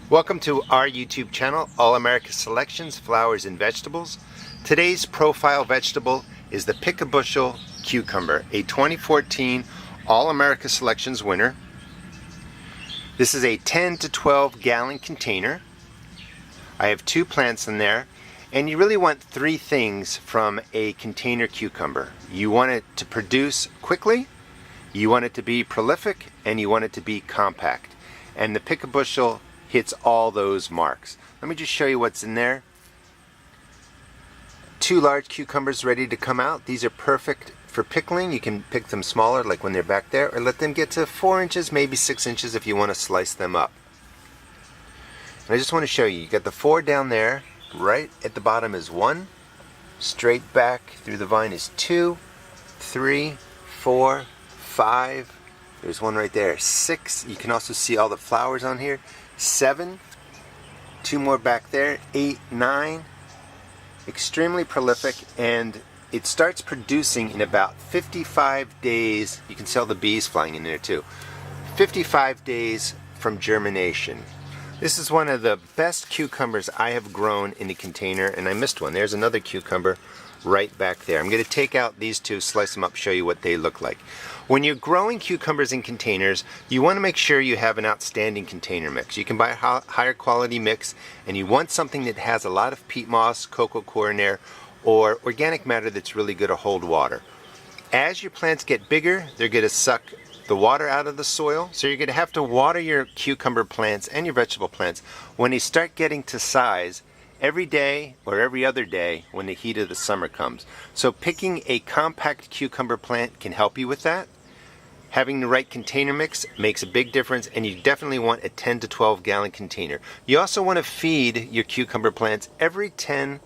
Welcome to our YouTube channel, All America Selections, Flowers and Vegetables. Today's profile vegetable is the Bushel cucumber, a 2014 All America Selections winner. This is a 10 to 12 gallon container. I have 2 plants in there, and you really want 3 things from a container cucumber. You want it to produce quickly, you want it to be prolific, and you want it to be compact. And the Bushel hits all those marks. Let me just show you what's in there. 2 large cucumbers ready to come out. These are perfect for pickling. You can pick them smaller, like when they're back there, or let them get to 4 inches, maybe 6 inches if you want to slice them up. And I just want to show you, you got the 4 down there. Right at the bottom is 1. Straight back through the vine is 2, 3, 4, 5. There's 1 right there. 6. You can also see all the flowers on here. 7. 2 more back there. 8, 9. Extremely prolific, and it starts producing in about 55 days. You can see all the bees flying in there too. 55 days from germination. This is one of the best cucumbers I have grown in a container, and I missed one. There's another cucumber right back there. I'm going to take out these 2, slice them up, show you what they look like. When you're growing cucumbers in containers, you want to make sure you have an outstanding container mix. You can buy a higher quality mix, and you want something that has a lot of peat moss, coco coir in there, or organic matter that's really good to hold water. As your plants get bigger, they're going to suck the water out of the soil, so you're going to have to water your cucumber plants and your vegetable plants when they start getting to size every day or every other day when the heat of the summer comes. So picking a compact cucumber plant can help you with that. Having the right container mix makes a big difference, and you definitely want a 10 to 12 gallon container. You also want to feed your cucumber plants every 10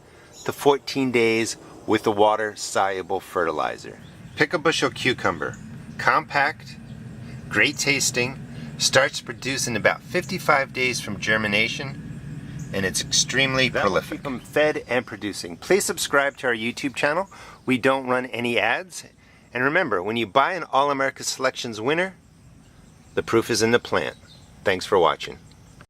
to 14 days with a water soluble fertilizer. Bushel cucumber, compact, great tasting, starts to produce in about 55 days from germination, and it's extremely prolific. Keep them fed and producing. Please subscribe to our YouTube channel. We don't run any ads. And remember, when you buy an All America Selections winner, the proof is in the plant. Thanks for watching.